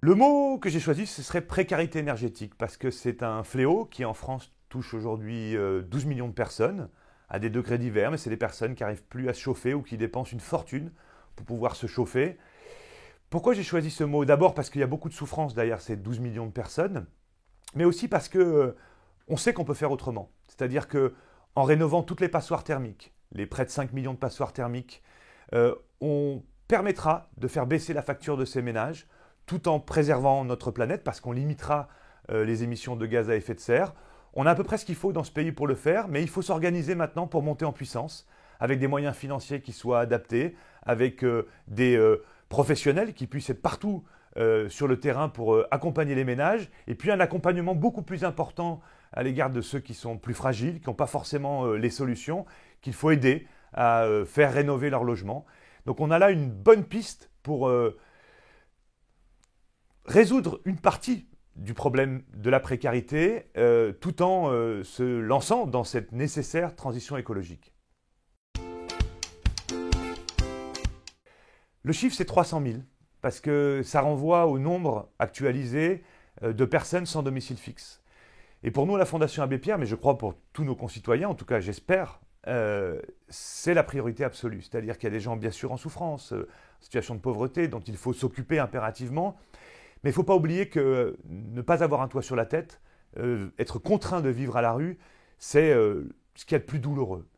Le mot que j'ai choisi, ce serait précarité énergétique, parce que c'est un fléau qui en France touche aujourd'hui 12 millions de personnes, à des degrés divers, mais c'est des personnes qui n'arrivent plus à se chauffer ou qui dépensent une fortune pour pouvoir se chauffer. Pourquoi j'ai choisi ce mot? D'abord parce qu'il y a beaucoup de souffrance derrière ces 12 millions de personnes, mais aussi parce que on sait qu'on peut faire autrement. C'est-à-dire que en rénovant toutes les passoires thermiques, les près de 5 millions de passoires thermiques, on permettra de faire baisser la facture de ces ménages tout en préservant notre planète parce qu'on limitera les émissions de gaz à effet de serre. On a à peu près ce qu'il faut dans ce pays pour le faire, mais il faut s'organiser maintenant pour monter en puissance avec des moyens financiers qui soient adaptés, avec des professionnels qui puissent être partout sur le terrain pour accompagner les ménages, et puis un accompagnement beaucoup plus important à l'égard de ceux qui sont plus fragiles, qui n'ont pas forcément les solutions, qu'il faut aider à faire rénover leur logement. Donc on a là une bonne piste pour résoudre une partie du problème de la précarité tout en se lançant dans cette nécessaire transition écologique. Le chiffre, c'est 300 000, parce que ça renvoie au nombre actualisé de personnes sans domicile fixe. Et pour nous, la Fondation Abbé Pierre, mais je crois pour tous nos concitoyens, en tout cas j'espère, c'est la priorité absolue. C'est-à-dire qu'il y a des gens bien sûr en souffrance, en situation de pauvreté, dont il faut s'occuper impérativement. Mais il ne faut pas oublier que ne pas avoir un toit sur la tête, être contraint de vivre à la rue, c'est ce qu'il y a de plus douloureux.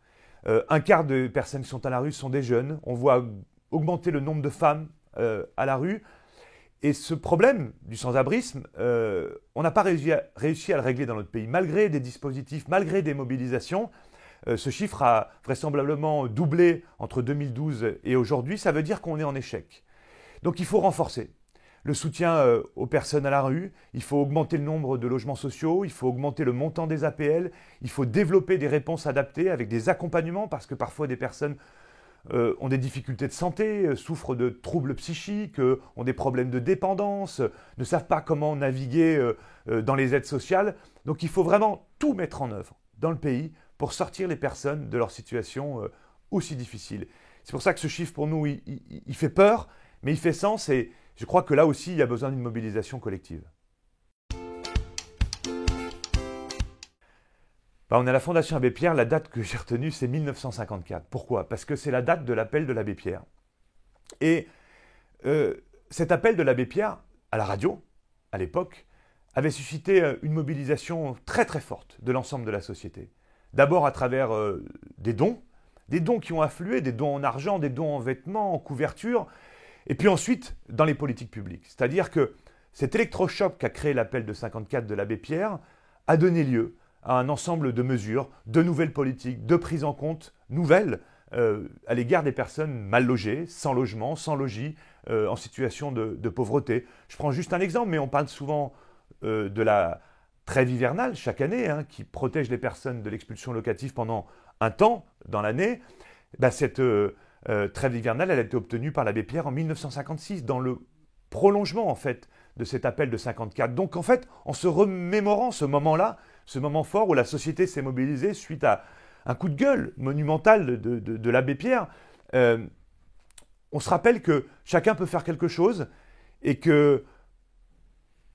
Un quart des personnes qui sont à la rue sont des jeunes. On voit augmenter le nombre de femmes à la rue. Et ce problème du sans-abrisme, on n'a pas réussi à le régler dans notre pays. Malgré des dispositifs, malgré des mobilisations, ce chiffre a vraisemblablement doublé entre 2012 et aujourd'hui. Ça veut dire qu'on est en échec. Donc il faut renforcer le soutien aux personnes à la rue, il faut augmenter le nombre de logements sociaux, il faut augmenter le montant des APL, il faut développer des réponses adaptées avec des accompagnements parce que parfois des personnes ont des difficultés de santé, souffrent de troubles psychiques, ont des problèmes de dépendance, ne savent pas comment naviguer dans les aides sociales. Donc il faut vraiment tout mettre en œuvre dans le pays pour sortir les personnes de leur situation aussi difficile. C'est pour ça que ce chiffre pour nous, il fait peur, mais il fait sens et je crois que là aussi, il y a besoin d'une mobilisation collective. On est à la Fondation Abbé Pierre, la date que j'ai retenue, c'est 1954. Pourquoi? Parce que c'est la date de l'appel de l'Abbé Pierre. Et cet appel de l'Abbé Pierre, à la radio, à l'époque, avait suscité une mobilisation très très forte de l'ensemble de la société. D'abord à travers des dons qui ont afflué, des dons en argent, des dons en vêtements, en couverture, et puis ensuite dans les politiques publiques. C'est-à-dire que cet électrochoc qu'a créé l'appel de 54 de l'Abbé Pierre a donné lieu à un ensemble de mesures, de nouvelles politiques, de prises en compte nouvelles à l'égard des personnes mal logées, sans logement, sans logis, en situation de pauvreté. Je prends juste un exemple, mais on parle souvent de la trêve hivernale chaque année, qui protège les personnes de l'expulsion locative pendant un temps dans l'année. Cette trêve hivernale, elle a été obtenue par l'Abbé Pierre en 1956, dans le prolongement en fait de cet appel de 54. Donc en fait, en se remémorant ce moment-là, ce moment fort où la société s'est mobilisée suite à un coup de gueule monumental de l'Abbé Pierre, on se rappelle que chacun peut faire quelque chose et que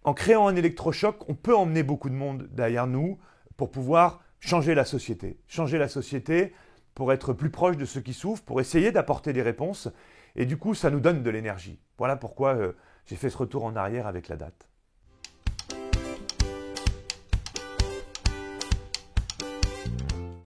en créant un électrochoc, on peut emmener beaucoup de monde derrière nous pour pouvoir changer la société. Changer la société pour être plus proche de ceux qui souffrent, pour essayer d'apporter des réponses. Et du coup, ça nous donne de l'énergie. Voilà pourquoi j'ai fait ce retour en arrière avec la date.